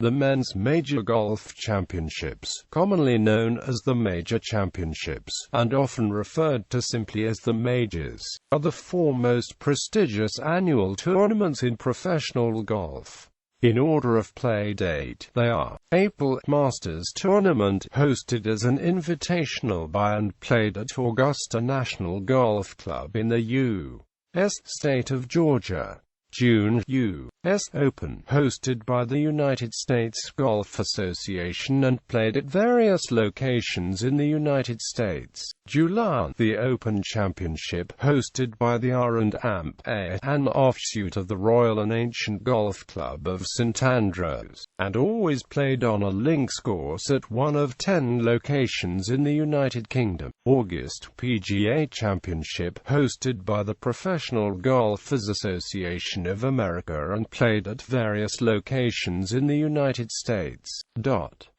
The men's major golf championships, commonly known as the Major Championships, and often referred to simply as the Majors, are the four most prestigious annual tournaments in professional golf. In order of play date, they are: April Masters Tournament, hosted as an invitational by and played at Augusta National Golf Club in the U.S. state of Georgia. June, U.S. Open, hosted by the United States Golf Association and played at various locations in the United States. July, the Open Championship, hosted by the R&A, an offshoot of the Royal and Ancient Golf Club of St Andrews, and always played on a links course at one of 10 locations in the United Kingdom. August, PGA Championship, hosted by the Professional Golfers Association of America and played at various locations in the United States.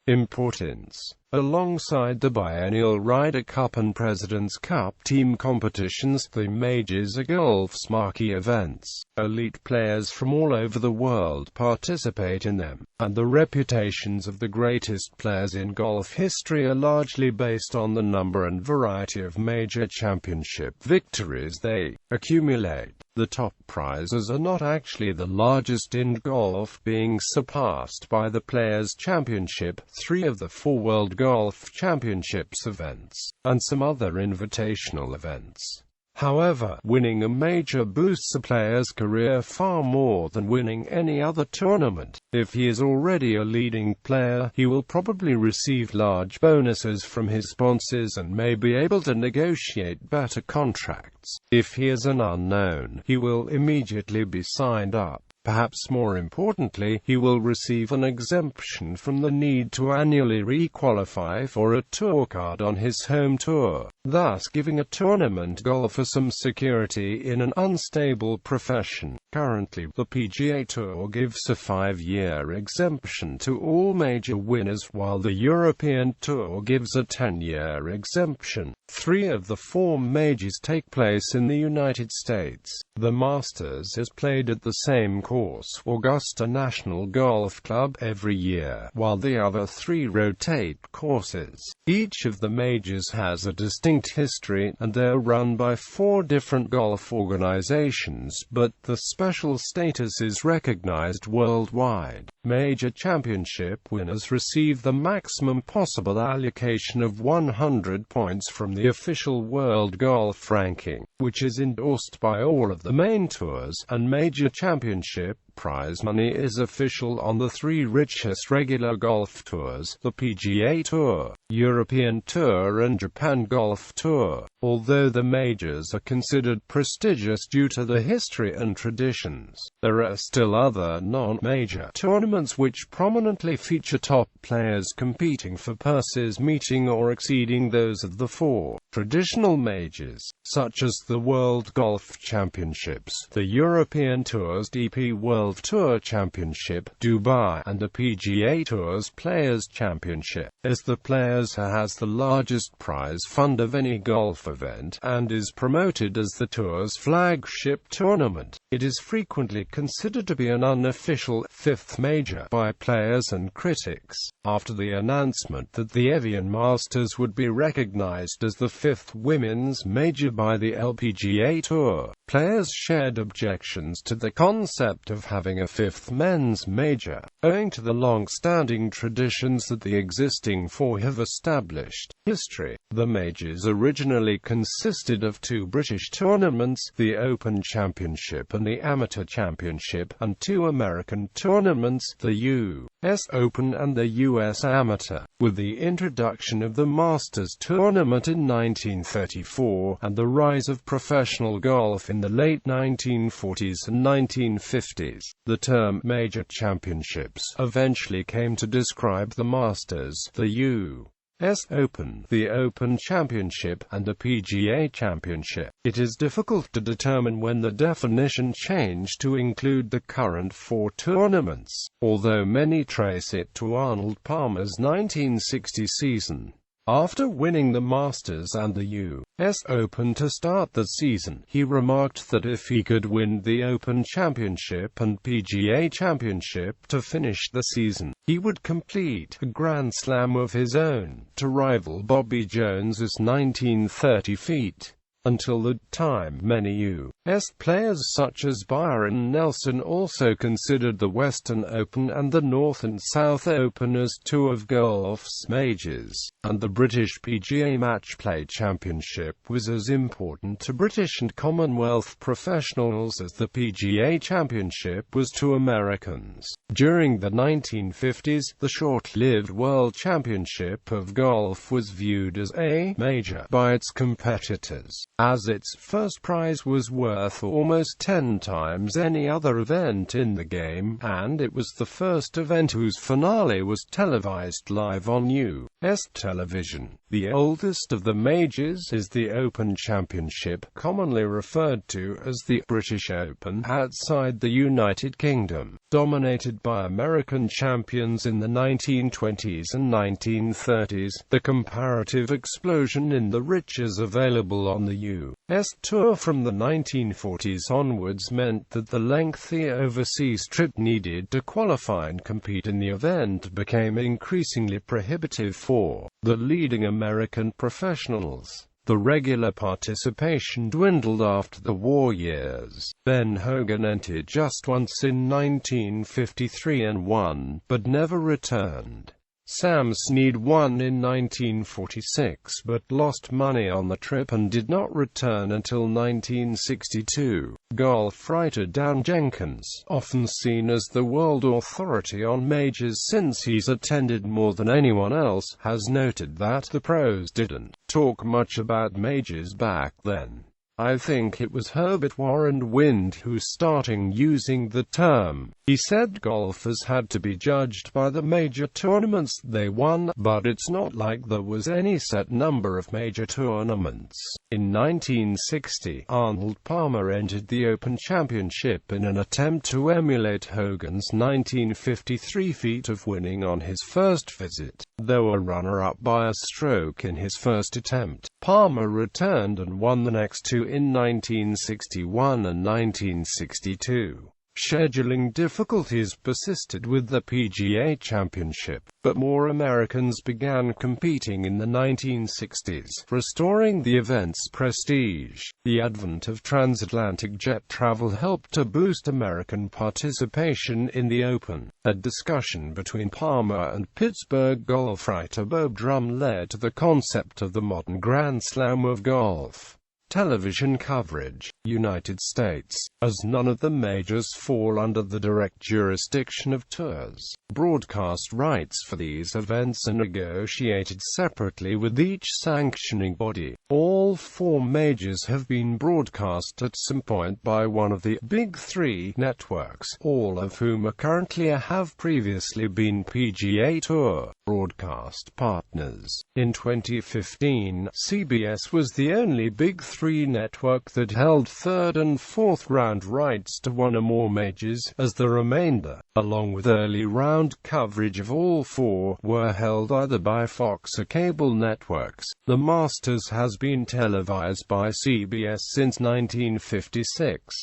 Importance. Alongside the biennial Ryder Cup and President's Cup team competitions, the majors are golf's marquee events. Elite players from all over the world participate in them, and the reputations of the greatest players in golf history are largely based on the number and variety of major championship victories they accumulate. The top prizes are not actually the largest in golf, being surpassed by the Players' Championship, 3 of the 4 World Golf Championships events, and some other invitational events. However, winning a major boosts a player's career far more than winning any other tournament. If he is already a leading player, he will probably receive large bonuses from his sponsors and may be able to negotiate better contracts. If he is an unknown, he will immediately be signed up. Perhaps more importantly, he will receive an exemption from the need to annually re-qualify for a tour card on his home tour, thus giving a tournament golfer some security in an unstable profession. Currently, the PGA Tour gives a 5-year exemption to all major winners, while the European Tour gives a 10-year exemption. 3 of the 4 majors take place in the United States. The Masters is played at the same course, Augusta National Golf Club, every year, while the other 3 rotate courses. Each of the majors has a distinct history, and they're run by 4 different golf organizations, but the special status is recognized worldwide. Major championship winners receive the maximum possible allocation of 100 points from the official World Golf Ranking, which is endorsed by all of the main tours, and major championship prize money is official on the 3 richest regular golf tours: the PGA Tour, European Tour and Japan Golf Tour. Although the majors are considered prestigious due to the history and traditions, there are still other non-major tournaments which prominently feature top players competing for purses meeting or exceeding those of the 4 traditional majors, such as the World Golf Championships, the European Tour's DP World Tour Championship, Dubai, and the PGA Tour's Players' Championship. As the Players has the largest prize fund of any golf event, and is promoted as the Tour's flagship tournament, it is frequently considered to be an unofficial 5th major by players and critics. After the announcement that the Evian Masters would be recognized as the 5th women's major by the LPGA Tour, players shared objections to the concept of having a 5th men's major, owing to the long-standing traditions that the existing 4 have established. History. The majors originally consisted of 2 British tournaments, the Open Championship and the Amateur Championship, and 2 American tournaments, the U.S. Open and the U.S. Amateur. With the introduction of the Masters Tournament in 1934, and the rise of professional golf in the late 1940s and 1950s, the term Major Championships eventually came to describe the Masters, the U.S. Open, the Open Championship, and the PGA Championship. It is difficult to determine when the definition changed to include the current 4 tournaments, although many trace it to Arnold Palmer's 1960 season. After winning the Masters and the U.S. Open to start the season, he remarked that if he could win the Open Championship and PGA Championship to finish the season, he would complete a Grand Slam of his own, to rival Bobby Jones's 1930 feat. Until that time, many U.S. players such as Byron Nelson also considered the Western Open and the North and South Open as two of golf's majors, and the British PGA Match Play Championship was as important to British and Commonwealth professionals as the PGA Championship was to Americans. During the 1950s, the short-lived World Championship of Golf was viewed as a major by its competitors, as its first prize was worth almost 10 times any other event in the game, and it was the first event whose finale was televised live on U.S. television. The oldest of the majors is the Open Championship, commonly referred to as the British Open, outside the United Kingdom, dominated by American champions in the 1920s and 1930s. The comparative explosion in the riches available on the U.S. Tour from the 1940s onwards meant that the lengthy overseas trip needed to qualify and compete in the event became increasingly prohibitive for the leading American professionals. The regular participation dwindled after the war years. Ben Hogan entered just once in 1953 and won, but never returned. Sam Snead won in 1946 but lost money on the trip and did not return until 1962. Golf writer Dan Jenkins, often seen as the world authority on majors since he's attended more than anyone else, has noted that the pros didn't talk much about majors back then. I think it was Herbert Warren Wind who started using the term. He said golfers had to be judged by the major tournaments they won, but it's not like there was any set number of major tournaments. In 1960, Arnold Palmer entered the Open Championship in an attempt to emulate Hogan's 1953 feat of winning on his first visit. Though a runner-up by a stroke in his first attempt, Palmer returned and won the next two in 1961 and 1962. Scheduling difficulties persisted with the PGA Championship, but more Americans began competing in the 1960s, restoring the event's prestige. The advent of transatlantic jet travel helped to boost American participation in the Open. A discussion between Palmer and Pittsburgh golf writer Bob Drum led to the concept of the modern Grand Slam of golf. Television coverage. United States. As none of the majors fall under the direct jurisdiction of tours, broadcast rights for these events are negotiated separately with each sanctioning body. All 4 majors have been broadcast at some point by one of the Big Three networks, all of whom are currently or have previously been PGA Tour broadcast partners. In 2015, CBS was the only Big Three network that held third and fourth round rights to one or more majors, as the remainder, along with early round coverage of all 4, were held either by Fox or cable networks. The Masters has been televised by CBS since 1956.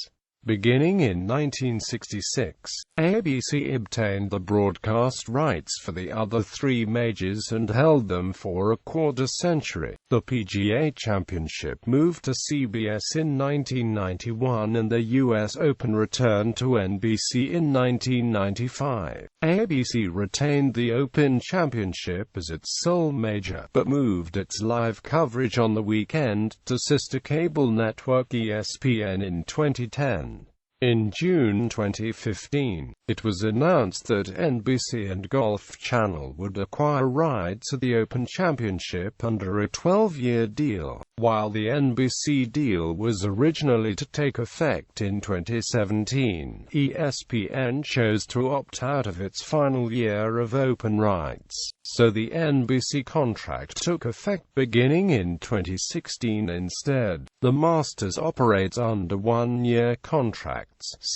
Beginning in 1966, ABC obtained the broadcast rights for the other 3 majors and held them for a quarter-century. The PGA Championship moved to CBS in 1991 and the U.S. Open returned to NBC in 1995. ABC retained the Open Championship as its sole major, but moved its live coverage on the weekend to sister cable network ESPN in 2010. In June 2015, it was announced that NBC and Golf Channel would acquire rights to the Open Championship under a 12-year deal. While the NBC deal was originally to take effect in 2017, ESPN chose to opt out of its final year of Open rights, so the NBC contract took effect beginning in 2016 instead. The Masters operates under 1-year contracts.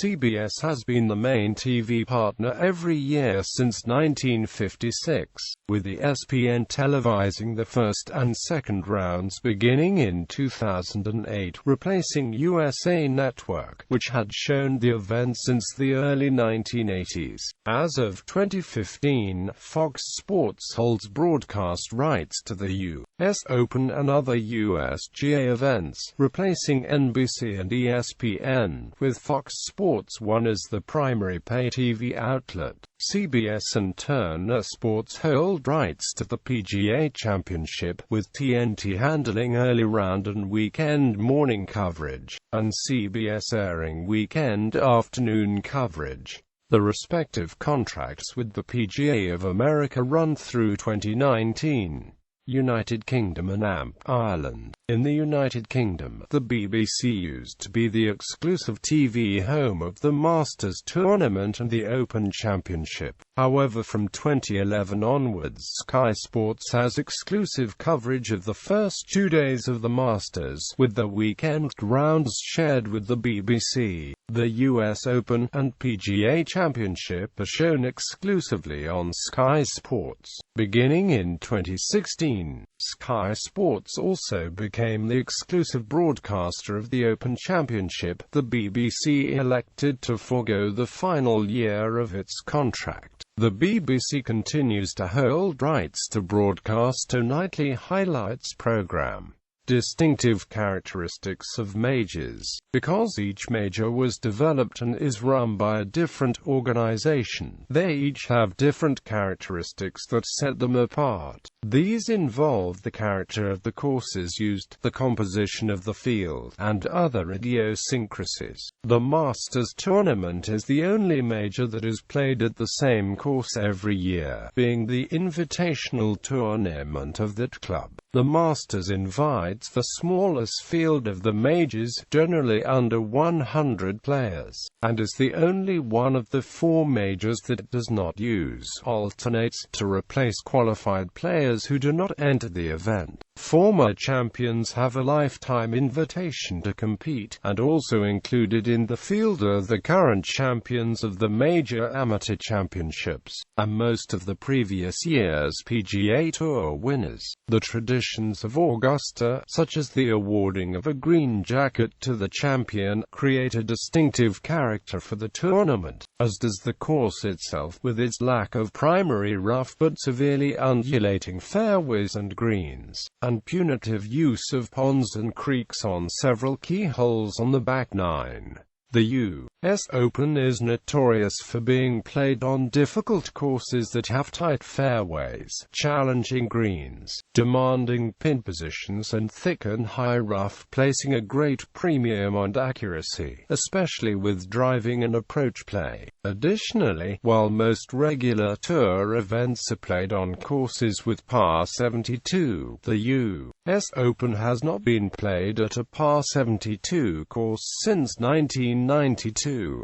CBS has been the main TV TV partner every year since 1956, with ESPN televising the first and second rounds beginning in 2008, replacing USA Network, which had shown the event since the early 1980s. As of 2015, Fox Sports holds broadcast rights to the U.S. Open and other USGA events, replacing NBC and ESPN, with Fox Sports 1 as the primary pay TV outlet. CBS and Turner Sports hold rights to the PGA Championship, with TNT handling early round and weekend morning coverage, and CBS airing weekend afternoon coverage. The respective contracts with the PGA of America run through 2019. United Kingdom and Ireland. In the United Kingdom, the BBC used to be the exclusive TV home of the Masters Tournament and the Open Championship. However, from 2011 onwards, Sky Sports has exclusive coverage of the first 2 days of the Masters, with the weekend rounds shared with the BBC. The US Open and PGA Championship are shown exclusively on Sky Sports. Beginning in 2016, Sky Sports also became the exclusive broadcaster of the Open Championship. The BBC elected to forego the final year of its contract. The BBC continues to hold rights to broadcast a nightly highlights program. Distinctive characteristics of majors. Because each major was developed and is run by a different organization, they each have different characteristics that set them apart. These involve the character of the courses used, the composition of the field, and other idiosyncrasies. The Masters Tournament is the only major that is played at the same course every year, being the invitational tournament of that club. The Masters invites the smallest field of the majors, generally under 100 players, and is the only one of the 4 majors that does not use alternates to replace qualified players who do not enter the event. Former champions have a lifetime invitation to compete, and also included in the field are the current champions of the major amateur championships, and most of the previous year's PGA Tour winners. The traditions of Augusta, such as the awarding of a green jacket to the champion, create a distinctive character for the tournament, as does the course itself with its lack of primary rough but severely undulating fairways and greens, and punitive use of ponds and creeks on several key holes on the back nine. The U.S. Open is notorious for being played on difficult courses that have tight fairways, challenging greens, demanding pin positions and thick and high rough, placing a great premium on accuracy, especially with driving and approach play. Additionally, while most regular tour events are played on courses with par 72, the U.S. Open has not been played at a par 72 course since 1992.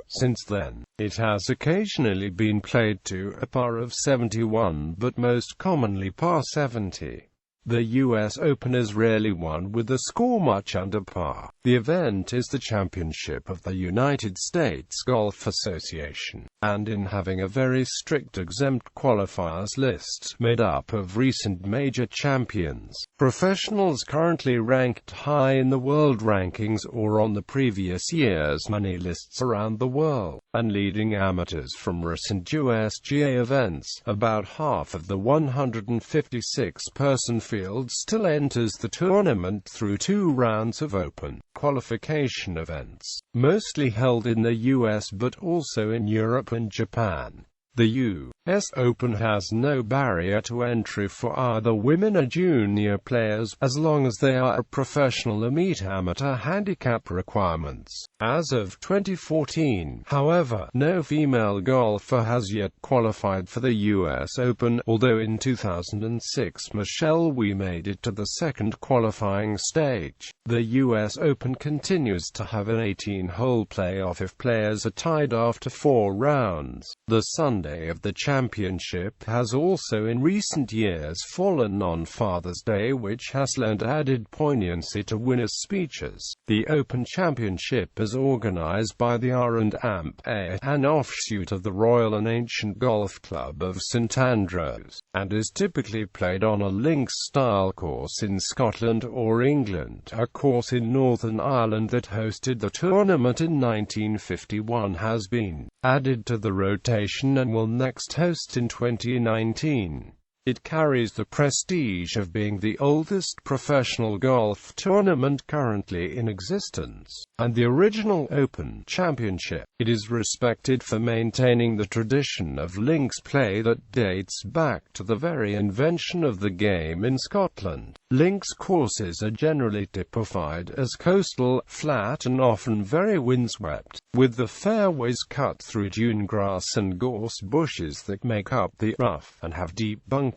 Since then, it has occasionally been played to a par of 71, but most commonly par 70. The U.S. Open is rarely won with a score much under par. The event is the championship of the United States Golf Association, and in having a very strict exempt qualifiers list made up of recent major champions, professionals currently ranked high in the world rankings or on the previous year's money lists around the world, and leading amateurs from recent USGA events. About half of the 156-person field still enters the tournament through 2 rounds of open qualification events, mostly held in the US but also in Europe and Japan. The U.S. Open has no barrier to entry for either women or junior players, as long as they are a professional or meet amateur handicap requirements. As of 2014, however, no female golfer has yet qualified for the U.S. Open, although in 2006 Michelle Wie made it to the second qualifying stage. The U.S. Open continues to have an 18-hole playoff if players are tied after 4 rounds. The Sunday Sunday of the championship has also in recent years fallen on Father's Day, which has lent added poignancy to winners' speeches. The Open Championship is organized by the R&A, an offshoot of the Royal and Ancient Golf Club of St Andrews, and is typically played on a links-style course in Scotland or England. A course in Northern Ireland that hosted the tournament in 1951 has been added to the rotation and will next host in 2019. It carries the prestige of being the oldest professional golf tournament currently in existence, and the original Open Championship. It is respected for maintaining the tradition of links play that dates back to the very invention of the game in Scotland. Links courses are generally typified as coastal, flat and often very windswept, with the fairways cut through dune grass and gorse bushes that make up the rough, and have deep bunkers.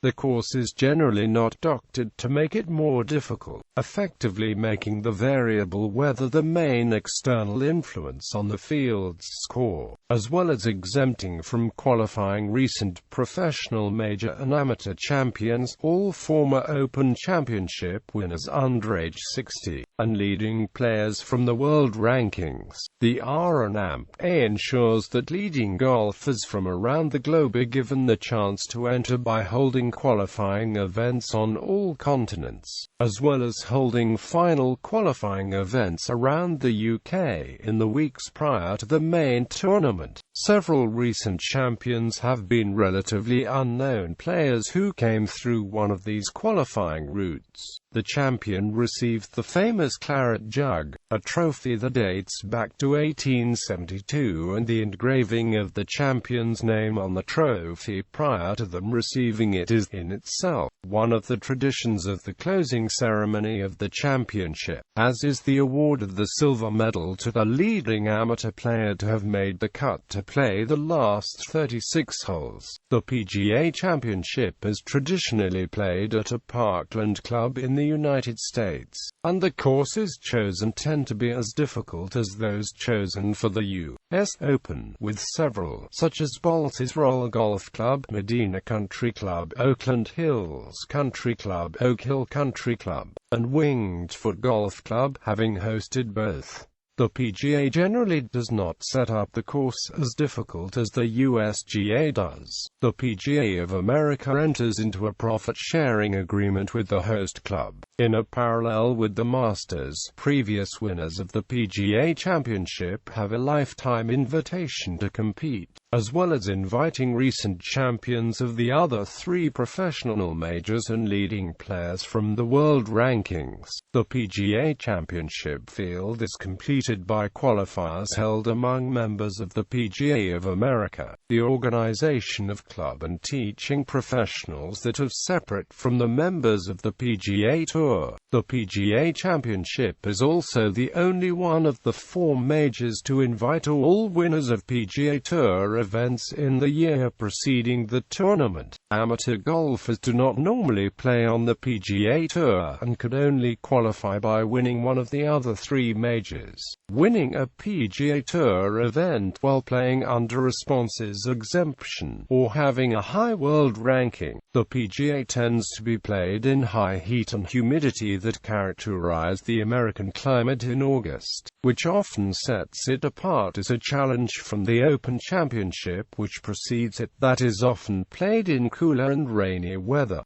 The course is generally not doctored to make it more difficult, effectively making the variable weather the main external influence on the field's score, as well as exempting from qualifying recent professional, major and amateur champions, all former Open Championship winners under age 60, and leading players from the world rankings. The R&A ensures that leading golfers from around the globe are given the chance to enter by holding qualifying events on all continents, as well as holding final qualifying events around the UK in the weeks prior to the main tournament. Several recent champions have been relatively unknown players who came through one of these qualifying routes. The champion received the famous Claret Jug, a trophy that dates back to 1872, and the engraving of the champion's name on the trophy prior to them receiving it is, in itself, one of the traditions of the closing ceremony of the championship, as is the award of the silver medal to the leading amateur player to have made the cut to play the last 36 holes. The PGA Championship is traditionally played at a parkland club in the United States, and the courses chosen tend to be as difficult as those chosen for the U.S. Open, with several, such as Baltusrol Golf Club, Medina Country Club, Oakland Hills Country Club, Oak Hill Country Club, and Winged Foot Golf Club, having hosted both. The PGA generally does not set up the course as difficult as the USGA does. The PGA of America enters into a profit-sharing agreement with the host club. In a parallel with the Masters, previous winners of the PGA Championship have a lifetime invitation to compete, as well as inviting recent champions of the other three professional majors and leading players from the world rankings. The PGA Championship field is completed by qualifiers held among members of the PGA of America, the organization of club and teaching professionals that are separate from the members of the PGA Tour. The PGA Championship is also the only one of the four majors to invite all winners of PGA Tour events in the year preceding the tournament. Amateur golfers do not normally play on the PGA Tour and could only qualify by winning one of the other three majors. Winning a PGA Tour event while playing under a sponsor's exemption, or having a high world ranking. The PGA tends to be played in high heat and humidity that characterize the American climate in August, which often sets it apart as a challenge from the Open Championship which precedes it, that is often played in cooler and rainy weather.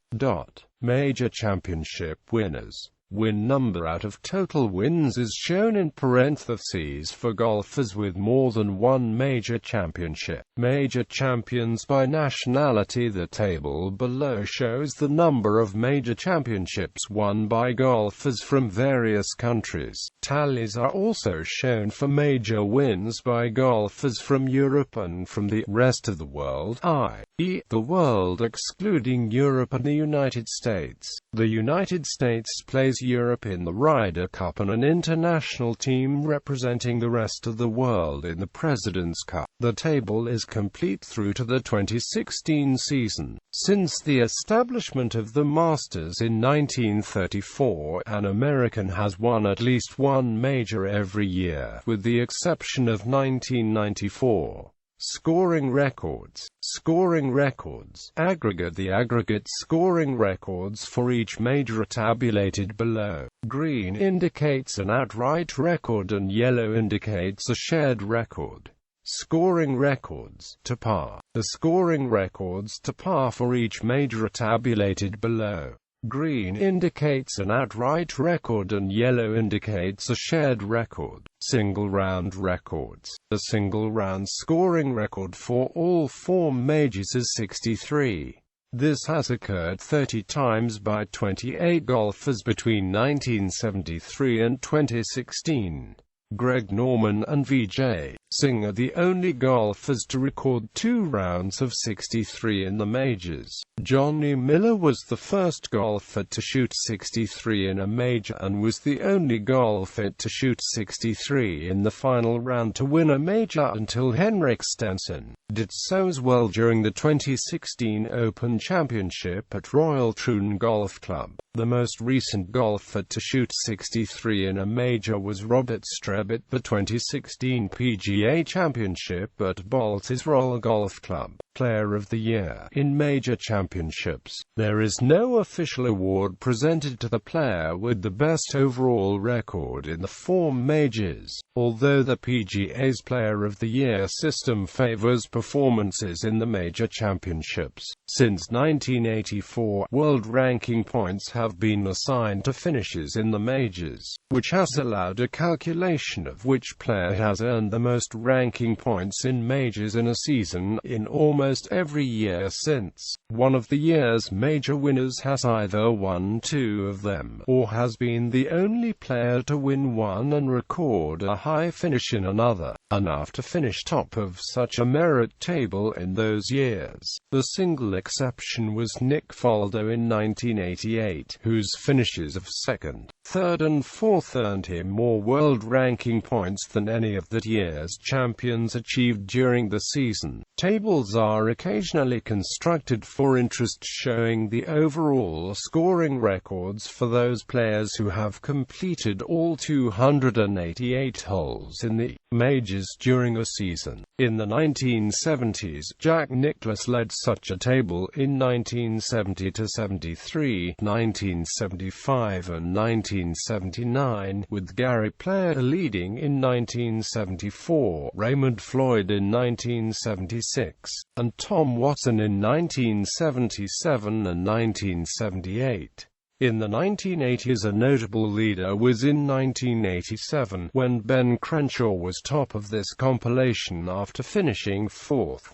Major championship winners. Win number out of total wins is shown in parentheses for golfers with more than one major championship. Major champions by nationality. The table below shows the number of major championships won by golfers from various countries. Tallies are also shown for major wins by golfers from Europe and from the rest of the world, i.e., the world excluding Europe and the United States. The United States plays Europe in the Ryder Cup and an international team representing the rest of the world in the President's Cup. The table is complete through to the 2016 season. Since the establishment of the Masters in 1934, an American has won at least one major every year, with the exception of 1994. Scoring records. Scoring records. Aggregate. The aggregate scoring records for each major are tabulated below. Green indicates an outright record and yellow indicates a shared record. Scoring records to par. The scoring records to par for each major are tabulated below. Green indicates an outright record and yellow indicates a shared record. Single round records. The single round scoring record for all 4 majors is 63. This has occurred 30 times by 28 golfers between 1973 and 2016. Greg Norman and Vijay Singh are the only golfers to record 2 rounds of 63 in the majors. Johnny Miller was the first golfer to shoot 63 in a major and was the only golfer to shoot 63 in the final round to win a major until Henrik Stenson did so as well during the 2016 Open Championship at Royal Troon Golf Club. The most recent golfer to shoot 63 in a major was Robert Streb at the 2016 PGA Championship at Baltusrol Golf Club. Player of the Year. In major championships, there is no official award presented to the player with the best overall record in the 4 majors, although the PGA's Player of the Year system favors performances in the major championships. Since 1984, world ranking points have been assigned to finishes in the majors, which has allowed a calculation of which player has earned the most ranking points in majors in a season in almost every year since. One of the year's major winners has either won 2 of them, or has been the only player to win one and record a high finish in another, enough to finish top of such a merit table in those years. The single exception was Nick Faldo in 1988, whose finishes of 2nd, 3rd and 4th earned him more world ranking points than any of that year's champions achieved during the season. Tables are occasionally constructed for interest, showing the overall scoring records for those players who have completed all 288 holes in the majors during a season. In the 1970s, Jack Nicklaus led such a table in 1970-73, 1975 and 1979, with Gary Player leading in 1974, Raymond Floyd in 1976, and Tom Watson in 1977 and 1978. In the 1980s, a notable leader was in 1987, when Ben Crenshaw was top of this compilation after finishing 4th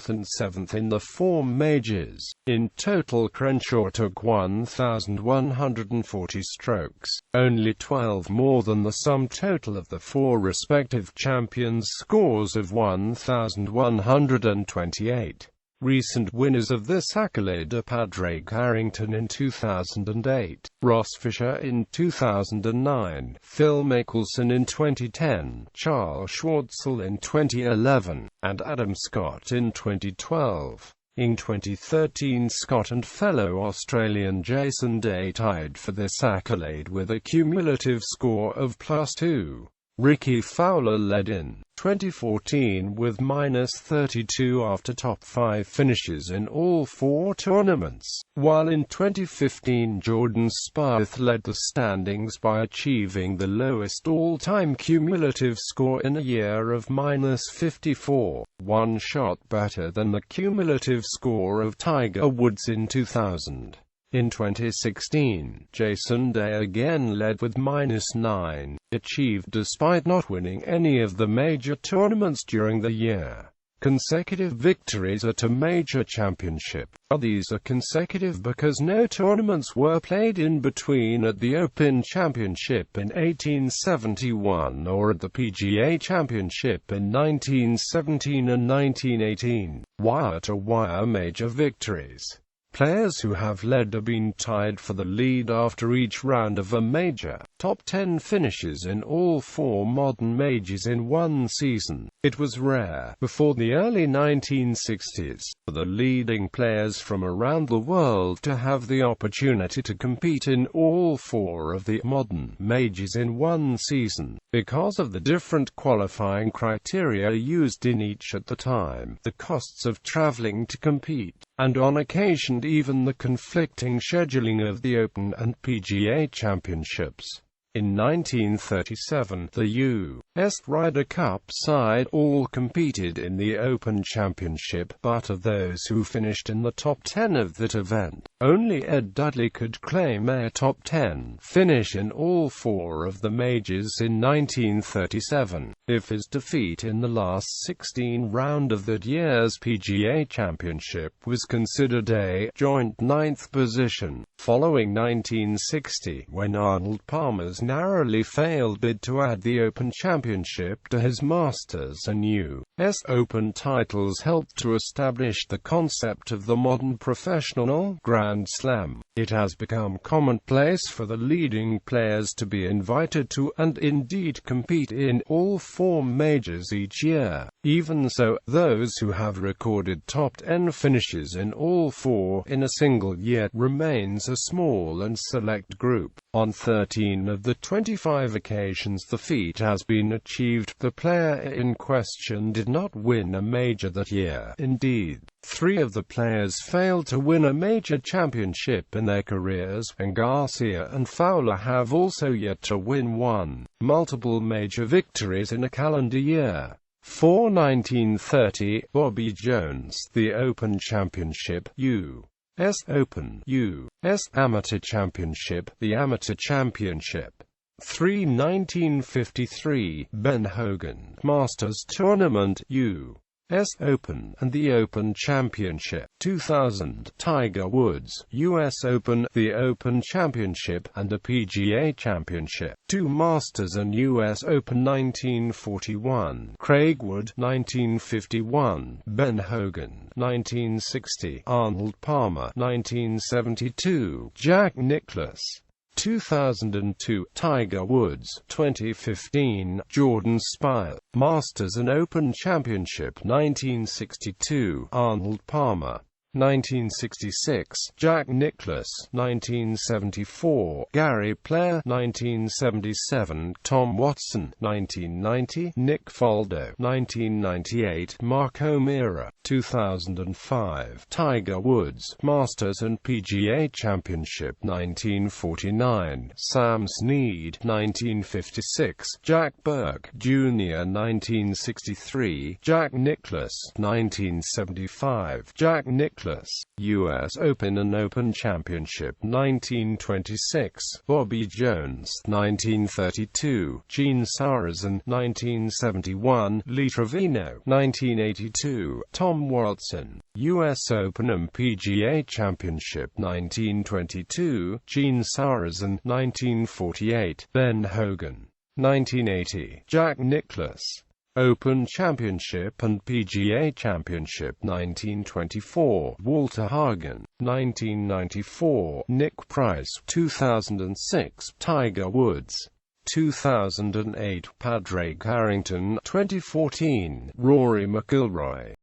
and 7th in the 4 majors. In total, Crenshaw took 1,140 strokes, only 12 more than the sum total of the 4 respective champions' scores of 1,128. Recent winners of this accolade are Padraig Harrington in 2008, Ross Fisher in 2009, Phil Mickelson in 2010, Charles Schwartzel in 2011, and Adam Scott in 2012. In 2013, Scott and fellow Australian Jason Day tied for this accolade with a cumulative score of +2. Ricky Fowler led in 2014 with -32 after top 5 finishes in all 4 tournaments, while in 2015 Jordan Spieth led the standings by achieving the lowest all-time cumulative score in a year of -54, 1 shot better than the cumulative score of Tiger Woods in 2000. In 2016, Jason Day again led with -9, achieved despite not winning any of the major tournaments during the year. Consecutive victories at a major championship. These are consecutive because no tournaments were played in between at the Open Championship in 1871 or at the PGA Championship in 1917 and 1918. Wire-to-wire major victories. Players who have led have been tied for the lead after each round of a major. Top 10 finishes in all 4 modern majors in one season. It was rare, before the early 1960s, for the leading players from around the world to have the opportunity to compete in all 4 of the modern majors in one season. Because of the different qualifying criteria used in each at the time, the costs of traveling to compete, and on occasion even the conflicting scheduling of the Open and PGA Championships. In 1937, the U.S. Ryder Cup side all competed in the Open Championship, but of those who finished in the top 10 of that event, only Ed Dudley could claim a top 10 finish in all 4 of the majors in 1937. If his defeat in the last 16 round of that year's PGA Championship was considered a joint 9th position, following 1960, when Arnold Palmer's narrowly failed bid to add the Open Championship to his Masters and U.S. Open titles helped to establish the concept of the modern professional Grand Slam. It has become commonplace for the leading players to be invited to, and indeed compete in, all 4 majors each year. Even so, those who have recorded top 10 finishes in all 4 in a single year remains a small and select group. On 13 of the 25 occasions the feat has been achieved, the player in question did not win a major that year. Indeed, 3 of the players failed to win a major championship in their careers, and Garcia and Fowler have also yet to win one. Multiple major victories in a calendar year. For 1930, Bobby Jones, the Open Championship, U.S. Open, U.S. Amateur Championship, the Amateur Championship. 1953, Ben Hogan, Masters Tournament, U.S. Open, and the Open Championship. 2000, Tiger Woods, U.S. Open, the Open Championship, and a PGA Championship. 2 Masters and U.S. Open. 1941, Craig Wood, 1951, Ben Hogan, 1960, Arnold Palmer, 1972, Jack Nicklaus, 2002, Tiger Woods, 2015, Jordan Spieth, Masters and Open Championship. 1962, Arnold Palmer, 1966, Jack Nicklaus, 1974, Gary Player, 1977, Tom Watson, 1990, Nick Faldo, 1998, Mark O'Meara, 2005, Tiger Woods, Masters and PGA Championship. 1949, Sam Snead, 1956, Jack Burke, Jr. 1963, Jack Nicklaus, 1975, Jack Nicklaus, U.S. Open and Open Championship. 1926, Bobby Jones, 1932, Gene Sarazen, 1971, Lee Trevino, 1982, Tom Watson, U.S. Open and PGA Championship. 1922, Gene Sarazen, 1948, Ben Hogan, 1980, Jack Nicklaus, Open Championship and PGA Championship. 1924, Walter Hagen, 1994, Nick Price, 2006, Tiger Woods, 2008, Padraig Harrington, 2014, Rory McIlroy.